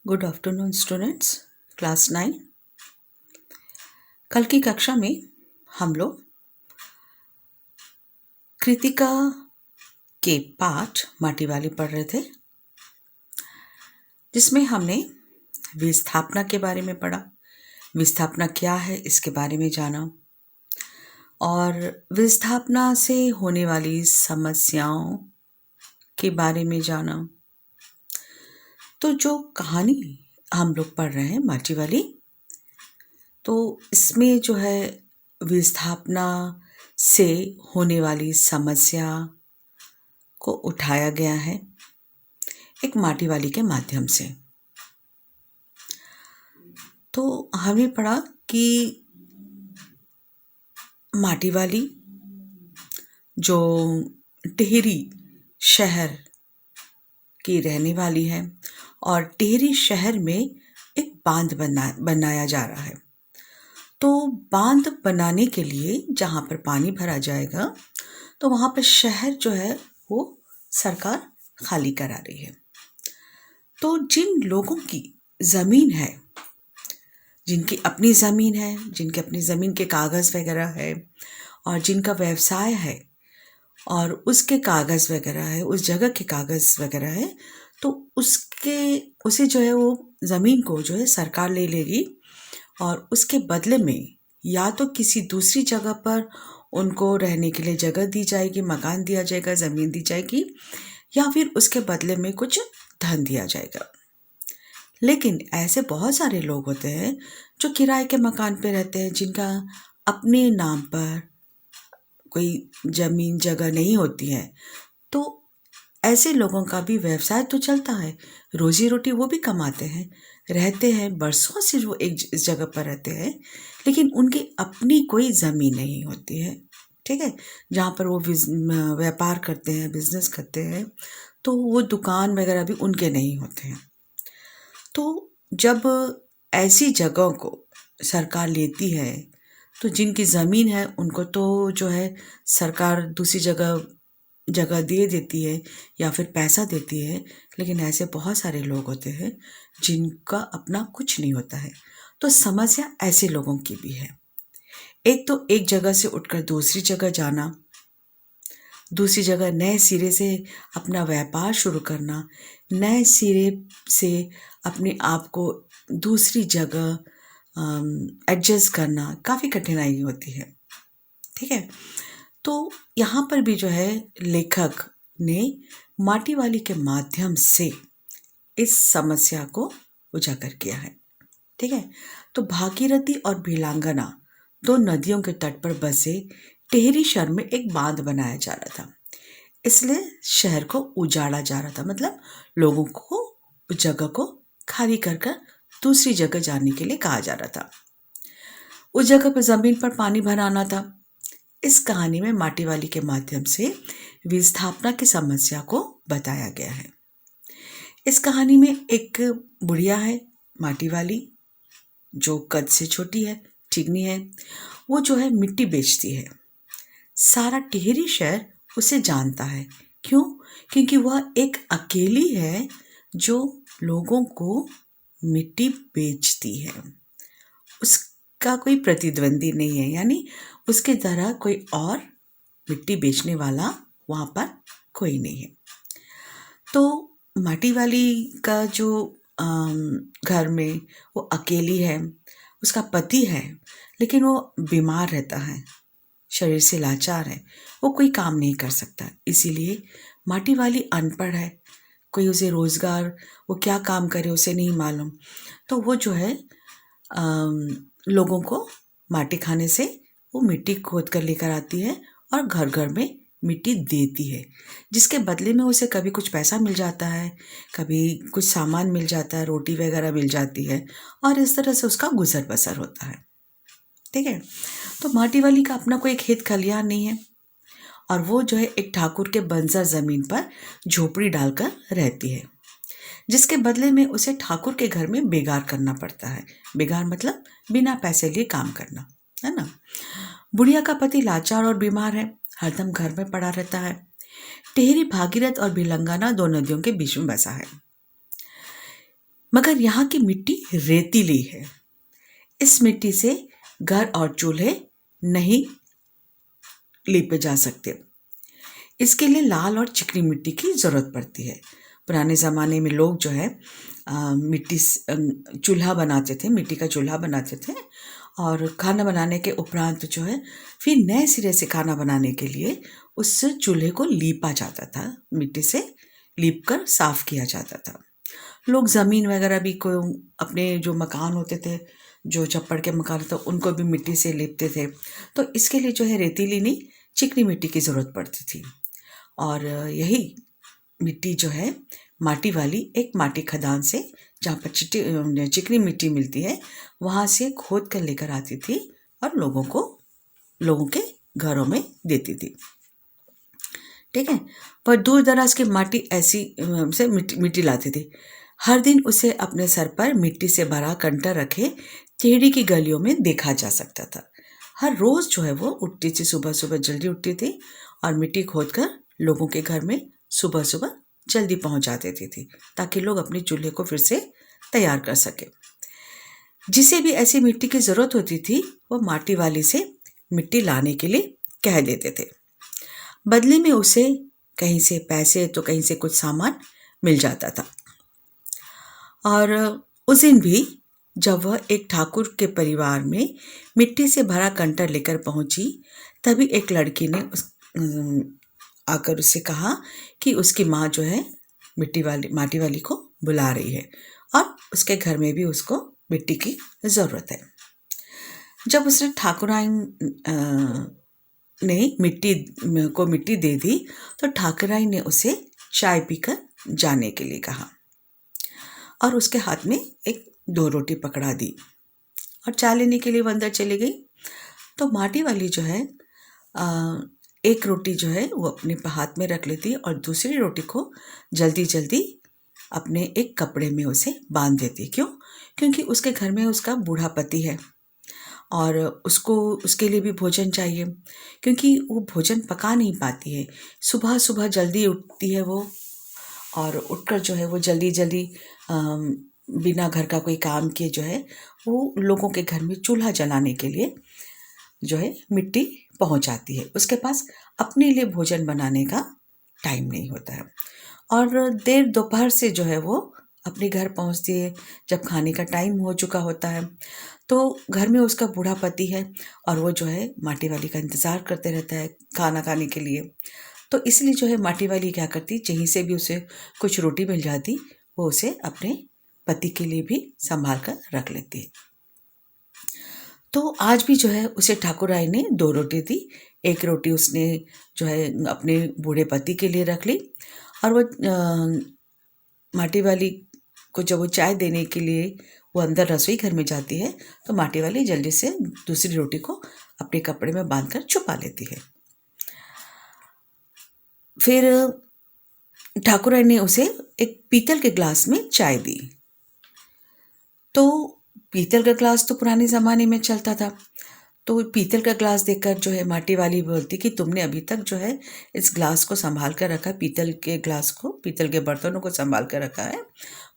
Good afternoon students. Class 9। कल की कक्षा में हम लोग कृतिका के पाठ माटी वाली पढ़ रहे थे, जिसमें हमने विस्थापना के बारे में पढ़ा। विस्थापना क्या है इसके बारे में जाना और विस्थापना से होने वाली समस्याओं के बारे में जाना। तो जो कहानी हम लोग पढ़ रहे हैं माटी वाली, तो इसमें जो है विस्थापना से होने वाली समस्या को उठाया गया है एक माटी वाली के माध्यम से। तो हमने पढ़ा कि माटी वाली जो टिहरी शहर की रहने वाली है और टिहरी शहर में एक बांध बनाया जा रहा है। तो बांध बनाने के लिए जहाँ पर पानी भरा जाएगा तो वहाँ पर शहर जो है वो सरकार खाली करा रही है। तो जिन लोगों की ज़मीन है, जिनकी अपनी ज़मीन है, जिनके अपनी ज़मीन के कागज़ वगैरह है और जिनका व्यवसाय है और उसके कागज़ वगैरह है, उस जगह के कागज़ वगैरह है, तो उसे जो है वो ज़मीन को जो है सरकार ले लेगी और उसके बदले में या तो किसी दूसरी जगह पर उनको रहने के लिए जगह दी जाएगी, मकान दिया जाएगा, ज़मीन दी जाएगी, या फिर उसके बदले में कुछ धन दिया जाएगा। लेकिन ऐसे बहुत सारे लोग होते हैं जो किराए के मकान पे रहते हैं, जिनका अपने नाम पर कोई ज़मीन जगह नहीं होती है। तो ऐसे लोगों का भी व्यवसाय तो चलता है, रोजी रोटी वो भी कमाते हैं, रहते हैं, बरसों से वो एक जगह पर रहते हैं, लेकिन उनकी अपनी कोई ज़मीन नहीं होती है। ठीक है, जहाँ पर वो व्यापार करते हैं, बिजनेस करते हैं, तो वो दुकान वगैरह भी उनके नहीं होते हैं। तो जब ऐसी जगहों को सरकार लेती है तो जिनकी ज़मीन है उनको तो जो है सरकार दूसरी जगह दे देती है या फिर पैसा देती है, लेकिन ऐसे बहुत सारे लोग होते हैं जिनका अपना कुछ नहीं होता है। तो समस्या ऐसे लोगों की भी है। एक तो एक जगह से उठकर दूसरी जगह जाना, दूसरी जगह नए सिरे से अपना व्यापार शुरू करना, नए सिरे से अपने आप को दूसरी जगह एडजस्ट करना काफ़ी कठिनाई होती है। ठीक है, तो यहाँ पर भी जो है लेखक ने माटी वाली के माध्यम से इस समस्या को उजागर किया है। ठीक है, तो भागीरथी और भिलांगना दो नदियों के तट पर बसे टिहरी शहर में एक बांध बनाया जा रहा था, इसलिए शहर को उजाड़ा जा रहा था। मतलब लोगों को उस जगह को खाली कर दूसरी जगह जाने के लिए कहा जा रहा था। उस जगह पर ज़मीन पर पानी भराना था। इस कहानी में माटी वाली के माध्यम से विस्थापना की समस्या को बताया गया है। इस कहानी में एक बुढ़िया है माटी वाली, जो कद से छोटी है, चिकनी है। वो जो है मिट्टी बेचती है। सारा टिहरी शहर उसे जानता है। क्यों? क्योंकि वह एक अकेली है जो लोगों को मिट्टी बेचती है। उसका कोई प्रतिद्वंदी नहीं है, यानी उसके तरह कोई और मिट्टी बेचने वाला वहाँ पर कोई नहीं है। तो माटी वाली का जो घर में वो अकेली है, उसका पति है, लेकिन वो बीमार रहता है, शरीर से लाचार है, वो कोई काम नहीं कर सकता। इसीलिए माटी वाली अनपढ़ है, कोई उसे रोज़गार, वो क्या काम करे उसे नहीं मालूम। तो वो जो है लोगों को माटी खाने से वो मिट्टी खोद कर लेकर आती है और घर घर में मिट्टी देती है, जिसके बदले में उसे कभी कुछ पैसा मिल जाता है, कभी कुछ सामान मिल जाता है, रोटी वगैरह मिल जाती है, और इस तरह से उसका गुजर बसर होता है। ठीक है, तो माटी वाली का अपना कोई खेत खलियान नहीं है और वो जो है एक ठाकुर के बंजर ज़मीन पर झोपड़ी डालकर रहती है, जिसके बदले में उसे ठाकुर के घर में बेगार करना पड़ता है। बेगार मतलब बिना पैसे लिए काम करना, है ना। बुढ़िया का पति लाचार और बीमार है, हरदम घर में पड़ा रहता है। टिहरी भागीरथ और भिलंगाना दो नदियों के बीच में बसा है। मगर यहाँ की मिट्टी रेतीली है। इस मिट्टी से घर और चूल्हे नहीं लीपे जा सकते। इसके लिए लाल और चिकनी मिट्टी की ज़रूरत पड़ती है। पुराने ज़माने में लोग जो है चूल्हा बनाते थे, मिट्टी का चूल्हा बनाते थे, और खाना बनाने के उपरांत जो है फिर नए सिरे से खाना बनाने के लिए उस चूल्हे को लीपा जाता था, मिट्टी से लीप कर साफ किया जाता था। लोग ज़मीन वगैरह भी को अपने जो मकान होते थे, जो छप्पड़ के मकान थे, उनको भी मिट्टी से लेपते थे। तो इसके लिए जो है रेतीली नहीं, चिकनी मिट्टी की ज़रूरत पड़ती थी। और यही मिट्टी जो है माटी वाली एक माटी खदान से, जहाँ पर चिकनी मिट्टी मिलती है, वहाँ से खोद कर लेकर आती थी और लोगों के घरों में देती थी। ठीक है। पर दूर दराज की माटी ऐसी से मिट्टी लाती थी। हर दिन उसे अपने सर पर मिट्टी से भरा कंटा रखे टेढ़ी की गलियों में देखा जा सकता था। हर रोज जो है वो उठती थी, सुबह सुबह जल्दी उठती थी और मिट्टी खोदकर लोगों के घर में सुबह सुबह जल्दी पहुंचा देती थी, ताकि लोग अपने चूल्हे को फिर से तैयार कर सके। जिसे भी ऐसी मिट्टी की जरूरत होती थी वो माटी वाली से मिट्टी लाने के लिए कह देते थे। बदले में उसे कहीं से पैसे तो कहीं से कुछ सामान मिल जाता था। और उस दिन भी जब वह एक ठाकुर के परिवार में मिट्टी से भरा कंटर लेकर पहुंची, तभी एक लड़की ने आकर उससे कहा कि उसकी माँ जो है माटी वाली को बुला रही है और उसके घर में भी उसको मिट्टी की ज़रूरत है। जब उसने ठाकुराइन ने मिट्टी दे दी तो ठाकुराइन ने उसे चाय पीकर जाने के लिए कहा और उसके हाथ में एक 2 रोटी पकड़ा दी और चाय लेने के लिए वो अंदर चली गई। तो माटी वाली जो है एक रोटी जो है वो अपने हाथ में रख लेती और दूसरी रोटी को जल्दी जल्दी अपने एक कपड़े में उसे बांध देती। क्यों? क्योंकि उसके घर में उसका बूढ़ा पति है और उसके लिए भी भोजन चाहिए, क्योंकि वो भोजन पका नहीं पाती है। सुबह सुबह जल्दी उठती है वो, और उठकर जो है वो जल्दी जल्दी बिना घर का कोई काम किए जो है वो लोगों के घर में चूल्हा जलाने के लिए जो है मिट्टी पहुंचाती है। उसके पास अपने लिए भोजन बनाने का टाइम नहीं होता है और देर दोपहर से जो है वो अपने घर पहुंचती है जब खाने का टाइम हो चुका होता है। तो घर में उसका बूढ़ा पति है और वो जो है माटी वाली का इंतज़ार करते रहता है खाना खाने के लिए। तो इसलिए जो है माटी वाली क्या करती, कहीं से भी उसे कुछ रोटी मिल जाती, वो उसे अपने पति के लिए भी संभाल कर रख लेती है। तो आज भी जो है उसे ठाकुराई ने 2 रोटी दी। एक रोटी उसने जो है अपने बूढ़े पति के लिए रख ली और वो माटी वाली को जब वो चाय देने के लिए वो अंदर रसोई घर में जाती है तो माटी वाली जल्दी से दूसरी रोटी को अपने कपड़े में बांधकर छुपा लेती है। फिर ठाकुराई ने उसे एक पीतल के ग्लास में चाय दी। तो पीतल का ग्लास तो पुराने ज़माने में चलता था, तो पीतल का ग्लास देखकर जो है माटी वाली बोलती कि तुमने अभी तक जो है इस ग्लास को संभाल कर रखा, पीतल के ग्लास को, पीतल के बर्तनों को संभाल कर रखा है,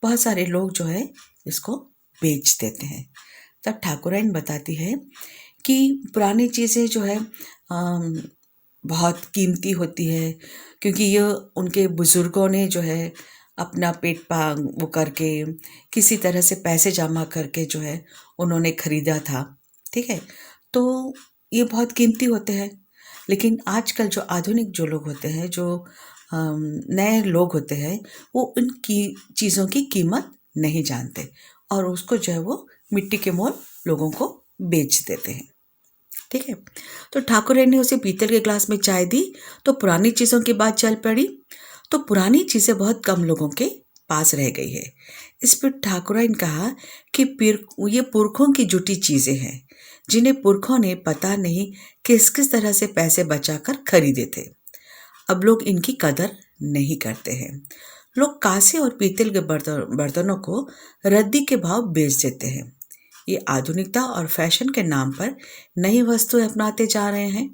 बहुत सारे लोग जो है इसको बेच देते हैं। तब ठाकुराइन बताती है कि पुरानी चीज़ें जो है बहुत कीमती होती है, क्योंकि ये उनके बुज़ुर्गों ने जो है अपना पेट वो करके किसी तरह से पैसे जमा करके जो है उन्होंने ख़रीदा था। ठीक है, तो ये बहुत कीमती होते हैं। लेकिन आजकल जो आधुनिक जो लोग होते हैं, जो नए लोग होते हैं, वो उनकी चीज़ों की कीमत नहीं जानते और उसको जो है वो मिट्टी के मोल लोगों को बेच देते हैं। ठीक है, तो ठाकुराइन ने उसे पीतल के ग्लास में चाय दी तो पुरानी चीज़ों की बात चल पड़ी। तो पुरानी चीज़ें बहुत कम लोगों के पास रह गई है। इस पर ठाकुराइन कहा कि ये पुरखों की जुटी चीज़ें हैं, जिन्हें पुरखों ने पता नहीं किस किस तरह से पैसे बचाकर खरीदे थे। अब लोग इनकी कदर नहीं करते हैं। लोग कांसे और पीतल के बर्तनों को रद्दी के भाव बेच देते हैं। ये आधुनिकता और फैशन के नाम पर नई वस्तुएं अपनाते जा रहे हैं।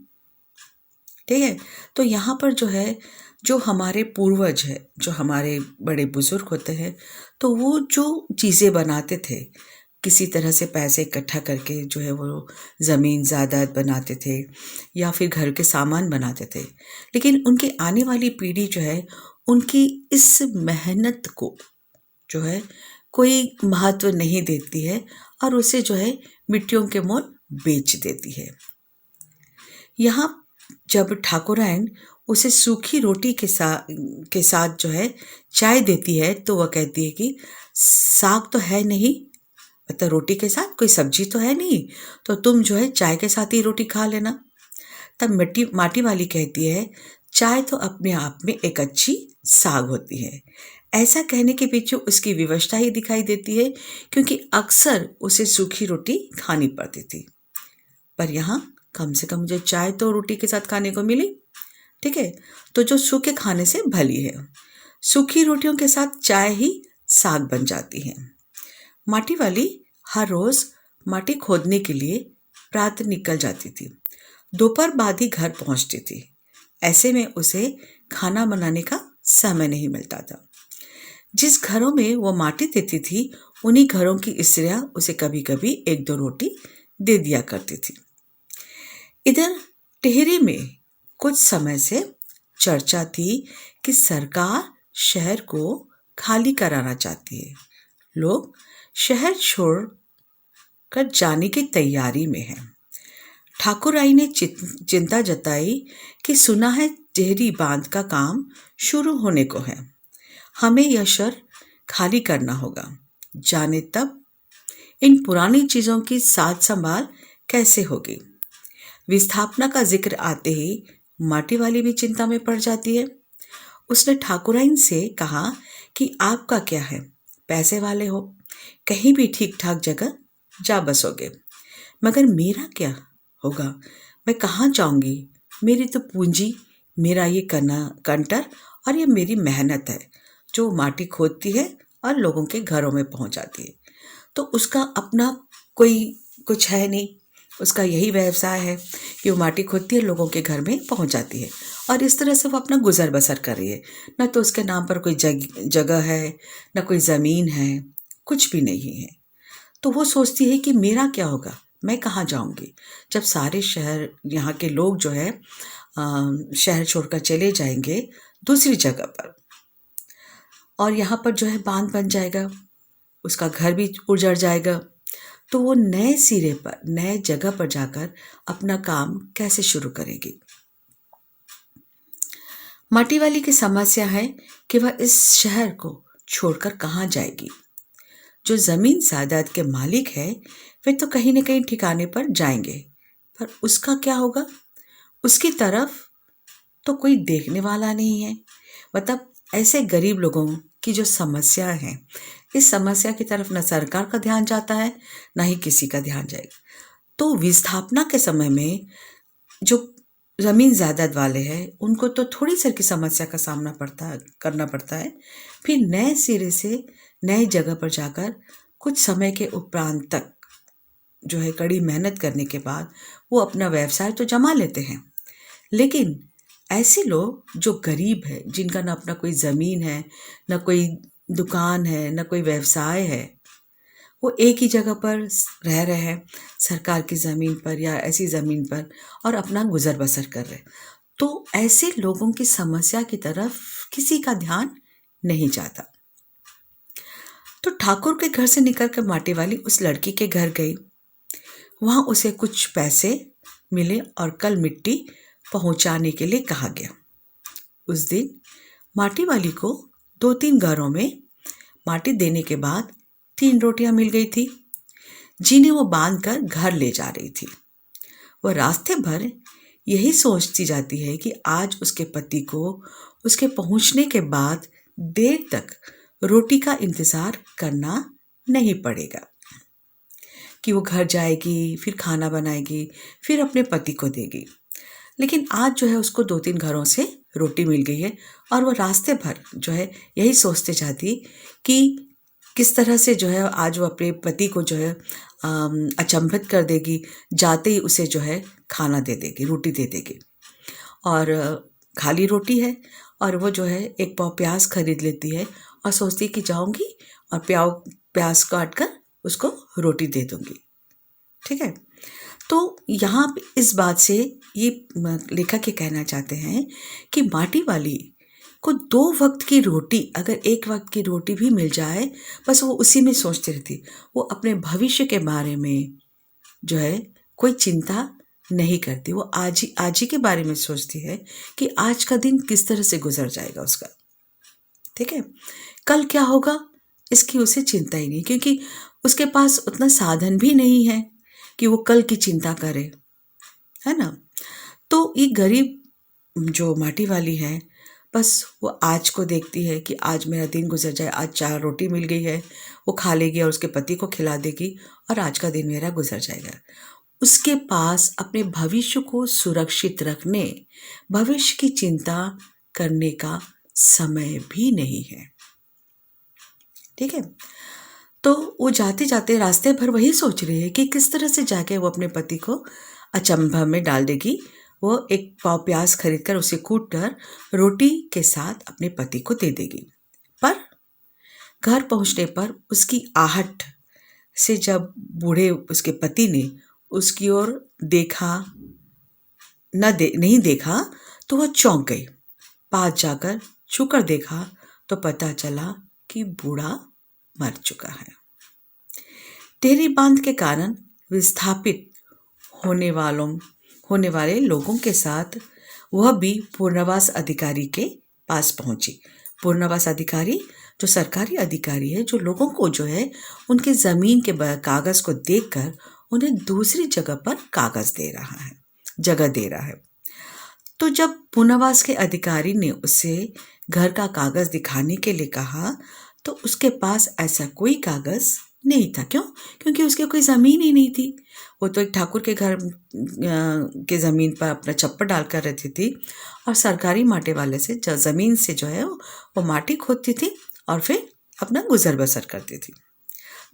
ठीक है, तो यहाँ पर जो है जो हमारे पूर्वज है, जो हमारे बड़े बुजुर्ग होते हैं, तो वो जो चीज़ें बनाते थे, किसी तरह से पैसे इकट्ठा करके जो है वो ज़मीन जायदाद बनाते थे या फिर घर के सामान बनाते थे। लेकिन उनकी आने वाली पीढ़ी जो है, उनकी इस मेहनत को जो है कोई महत्व नहीं देती है और उसे जो है मिट्टियों के मोल बेच देती है। यहाँ जब ठाकुरायन उसे सूखी रोटी के साथ जो है चाय देती है, तो वह कहती है कि साग तो है नहीं, मतलब रोटी के साथ कोई सब्जी तो है नहीं, तो तुम जो है चाय के साथ ही रोटी खा लेना। तब माटी वाली कहती है, चाय तो अपने आप में एक अच्छी साग होती है। ऐसा कहने के पीछे उसकी विवशता ही दिखाई देती है, क्योंकि अक्सर उसे सूखी रोटी खानी पड़ती थी। पर यहाँ कम से कम मुझे चाय तो रोटी के साथ खाने को मिली, ठीक है, तो जो सूखे खाने से भली है। सूखी रोटियों के साथ चाय ही साग बन जाती है। माटी वाली हर रोज माटी खोदने के लिए प्रातः निकल जाती थी। दोपहर बाद ही घर पहुंचती थी। ऐसे में उसे खाना बनाने का समय नहीं मिलता था। जिस घरों में वो माटी देती थी, उन्हीं घरों की स्त्रियां उसे कभी कभी एक दो रोटी दे दिया करती थी। इधर टिहरी में कुछ समय से चर्चा थी कि सरकार शहर को खाली कराना चाहती है। लोग शहर छोड़कर जाने की तैयारी में हैं। ठाकुराई ने चिंता जताई कि सुना है टिहरी बांध का काम शुरू होने को है, हमें यह शहर खाली करना होगा। जाने तब इन पुरानी चीजों की साज संभाल कैसे होगी। विस्थापना का जिक्र आते ही माटी वाली भी चिंता में पड़ जाती है। उसने ठाकुराइन से कहा कि आपका क्या है, पैसे वाले हो, कहीं भी ठीक ठाक जगह जा बसोगे, मगर मेरा क्या होगा, मैं कहाँ जाऊंगी। मेरी तो पूंजी, मेरा ये कंटर और ये मेरी मेहनत है जो माटी खोदती है और लोगों के घरों में पहुंच जाती है। तो उसका अपना कोई कुछ है नहीं, उसका यही व्यवसाय है कि वो माटी खोदती है, लोगों के घर में पहुंच जाती है और इस तरह से वो अपना गुजर बसर कर रही है। न तो उसके नाम पर कोई जगह है, न कोई ज़मीन है, कुछ भी नहीं है। तो वो सोचती है कि मेरा क्या होगा, मैं कहाँ जाऊंगी जब सारे शहर, यहाँ के लोग जो है शहर छोड़कर चले जाएंगे दूसरी जगह पर, और यहाँ पर जो है बांध बन जाएगा, उसका घर भी उजड़ जाएगा। तो वो नए सिरे पर, नए जगह पर जाकर अपना काम कैसे शुरू करेगी। माटी वाली की समस्या है कि वह इस शहर को छोड़कर कहाँ जाएगी। जो जमीन जायदाद के मालिक है वे तो कहीं न कहीं ठिकाने पर जाएंगे, पर उसका क्या होगा। उसकी तरफ तो कोई देखने वाला नहीं है। मतलब ऐसे गरीब लोगों की जो समस्या है, इस समस्या की तरफ न सरकार का ध्यान जाता है, न ही किसी का ध्यान जाएगा। तो विस्थापना के समय में जो ज़मीन जायदाद वाले हैं, उनको तो थोड़ी सी की समस्या का सामना करना पड़ता है। फिर नए सिरे से नई जगह पर जाकर कुछ समय के उपरांत तक जो है कड़ी मेहनत करने के बाद वो अपना व्यवसाय तो जमा लेते हैं। लेकिन ऐसे लोग जो गरीब है, जिनका ना अपना कोई ज़मीन है, ना कोई दुकान है, ना कोई व्यवसाय है, वो एक ही जगह पर रह रहे हैं, सरकार की ज़मीन पर या ऐसी ज़मीन पर, और अपना गुजर बसर कर रहे हैं। तो ऐसे लोगों की समस्या की तरफ किसी का ध्यान नहीं जाता। तो ठाकुर के घर से निकलकर माटी वाली उस लड़की के घर गई। वहां उसे कुछ पैसे मिले और कल मिट्टी पहुंचाने के लिए कहा गया। उस दिन माटी वाली को 2-3 घरों में माटी देने के बाद 3 रोटियां मिल गई थी, जिन्हें वो बांध कर घर ले जा रही थी। वह रास्ते भर यही सोचती जाती है कि आज उसके पति को उसके पहुंचने के बाद देर तक रोटी का इंतजार करना नहीं पड़ेगा, कि वो घर जाएगी, फिर खाना बनाएगी, फिर अपने पति को देगी। लेकिन आज जो है उसको 2-3 घरों से रोटी मिल गई है और वो रास्ते भर जो है यही सोचते जाती कि किस तरह से जो है आज वो अपने पति को जो है अचंभित कर देगी, जाते ही उसे जो है खाना दे देगी, रोटी दे देगी। और खाली रोटी है और वो जो है एक पाव प्याज खरीद लेती है और सोचती है कि जाऊंगी और प्याज काट कर उसको रोटी दे दूंगी। ठीक है, तो यहाँ पे इस बात से ये लेखक ये कहना चाहते हैं कि माटी वाली को 2 वक्त की रोटी, अगर 1 वक्त की रोटी भी मिल जाए, बस वो उसी में सोचती रहती। वो अपने भविष्य के बारे में जो है कोई चिंता नहीं करती। वो आज ही के बारे में सोचती है कि आज का दिन किस तरह से गुजर जाएगा उसका। ठीक है, कल क्या होगा इसकी उसे चिंता ही नहीं, क्योंकि उसके पास उतना साधन भी नहीं है कि वो कल की चिंता करे, है ना। तो ये गरीब जो माटी वाली है, बस वो आज को देखती है कि आज मेरा दिन गुजर जाए, आज 4 रोटी मिल गई है, वो खा लेगी और उसके पति को खिला देगी और आज का दिन मेरा गुजर जाएगा। उसके पास अपने भविष्य को सुरक्षित रखने, भविष्य की चिंता करने का समय भी नहीं है। ठीक है, तो वो जाते जाते रास्ते भर वही सोच रही है कि किस तरह से जाके वो अपने पति को अचंभा में डाल देगी। वो 1 पाव प्याज खरीद कर उसे कूट कर रोटी के साथ अपने पति को दे देगी। पर घर पहुंचने पर उसकी आहट से जब बूढ़े उसके पति ने उसकी ओर नहीं देखा तो वह चौंक गई। पास जाकर छूकर देखा तो पता चला कि बूढ़ा मर चुका है। टेहरी बांध के कारण विस्थापित होने वाले लोगों के साथ वह भी पूर्णवास अधिकारी के पास पहुंची। पूर्णवास अधिकारी जो सरकारी अधिकारी है, जो लोगों को जो है उनके जमीन के कागज को देखकर उन्हें दूसरी जगह पर जगह दे रहा है। तो जब पूर्णवास के अधिकारी ने उसे घर का कागज दिखाने के लिए कहा तो उसके पास ऐसा कोई कागज नहीं था। क्यों? क्योंकि उसके कोई ज़मीन ही नहीं थी। वो तो एक ठाकुर के घर के ज़मीन पर अपना छप्पर डालकर रहती थी और सरकारी माटी वाले से ज़मीन से जो है वो माटी खोदती थी और फिर अपना गुजर बसर करती थी।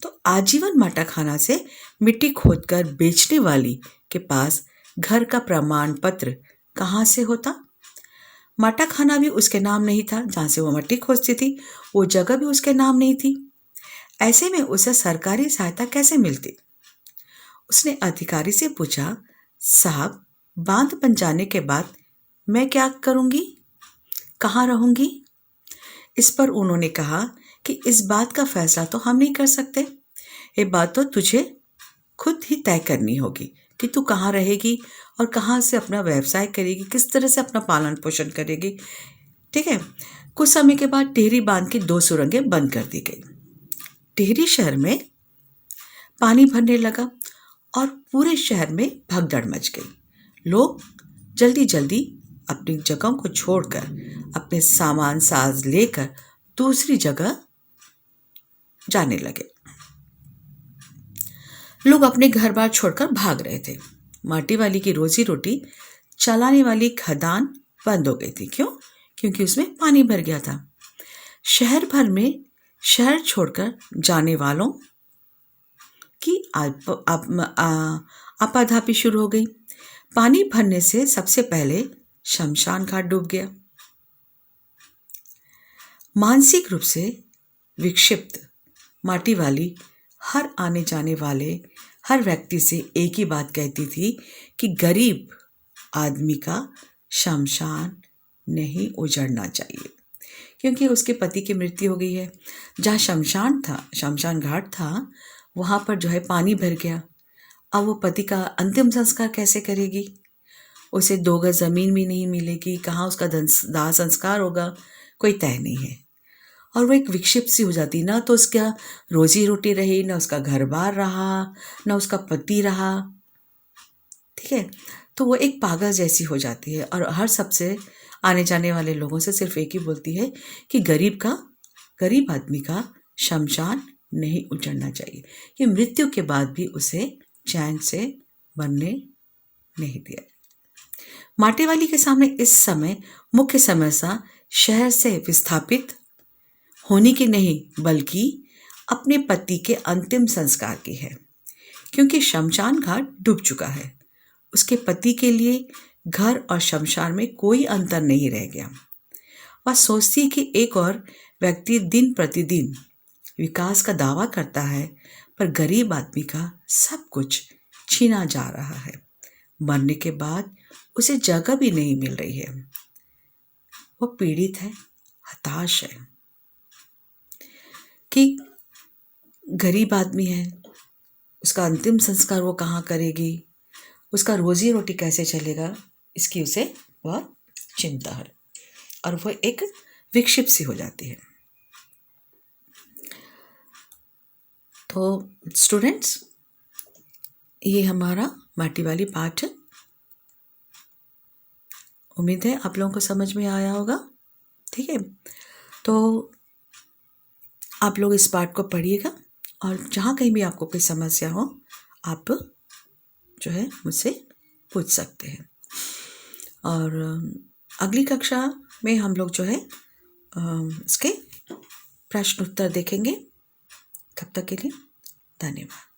तो आजीवन माटा खाना से मिट्टी खोदकर बेचने वाली के पास घर का प्रमाण पत्र कहाँ से होता? माटा खाना भी उसके नाम नहीं था जहाँ से वो मिट्टी खोदती थी, वो जगह भी उसके नाम नहीं थी। ऐसे में उसे सरकारी सहायता कैसे मिलती? उसने अधिकारी से पूछा, साहब, बांध बन जाने के बाद मैं क्या करूंगी, कहाँ रहूंगी? इस पर उन्होंने कहा कि इस बात का फैसला तो हम नहीं कर सकते। ये बात तो तुझे खुद ही तय करनी होगी कि तू कहाँ रहेगी और कहाँ से अपना व्यवसाय करेगी, किस तरह से अपना पालन पोषण करेगी। ठीक है, कुछ समय के बाद टेहरी बांध की 2 सुरंगें बंद कर दी गई। टेहरी शहर में पानी भरने लगा और पूरे शहर में भगदड़ मच गई। लोग जल्दी जल्दी अपनी जगहों को छोड़कर अपने सामान साज लेकर दूसरी जगह जाने लगे। लोग अपने घर बार छोड़कर भाग रहे थे। माटी वाली की रोजी रोटी चलाने वाली खदान बंद हो गई थी। क्यों? क्योंकि उसमें पानी भर गया था। शहर भर में शहर छोड़कर जाने वालों की आपाधापी शुरू हो गई। पानी भरने से सबसे पहले शमशान घाट डूब गया। मानसिक रूप से विक्षिप्त माटी वाली हर आने जाने वाले हर व्यक्ति से एक ही बात कहती थी कि गरीब आदमी का शमशान नहीं उजड़ना चाहिए, क्योंकि उसके पति की मृत्यु हो गई है। जहाँ शमशान घाट था, वहाँ पर जो है पानी भर गया। अब वो पति का अंतिम संस्कार कैसे करेगी? उसे 2 गज ज़मीन भी नहीं मिलेगी, कहाँ उसका दाह संस्कार होगा, कोई तय नहीं है। और वो एक विक्षिप्त सी हो जाती, ना तो उसका रोजी रोटी रही, ना उसका घर बार रहा, ना उसका पति रहा। ठीक है, तो वो एक पागल जैसी हो जाती है और हर सबसे आने जाने वाले लोगों से सिर्फ एक ही बोलती है कि गरीब आदमी का शमशान नहीं उजड़ना चाहिए। कि मृत्यु के बाद भी उसे चैन से बनने नहीं दिया। माटी वाली के सामने इस समय मुख्य समस्या शहर से विस्थापित होने की नहीं, बल्कि अपने पति के अंतिम संस्कार की है, क्योंकि शमशान घाट डूब चुका है। उसके पति के लिए घर और शमशान में कोई अंतर नहीं रह गया। वह सोचती है कि एक और व्यक्ति दिन प्रतिदिन विकास का दावा करता है, पर गरीब आदमी का सब कुछ छीना जा रहा है। मरने के बाद उसे जगह भी नहीं मिल रही है। वो पीड़ित है, हताश है कि गरीब आदमी है, उसका अंतिम संस्कार वो कहाँ करेगी, उसका रोजी रोटी कैसे चलेगा, इसकी उसे बहुत चिंता है और वो एक विक्षिप्त सी हो जाती है। तो स्टूडेंट्स, ये हमारा माटी वाली पाठ है। उम्मीद है आप लोगों को समझ में आया होगा। ठीक है, तो आप लोग इस पाठ को पढ़िएगा और जहाँ कहीं भी आपको कोई समस्या हो आप जो है मुझसे पूछ सकते हैं। और अगली कक्षा में हम लोग जो है इसके प्रश्न उत्तर देखेंगे। तब तक के लिए धन्यवाद।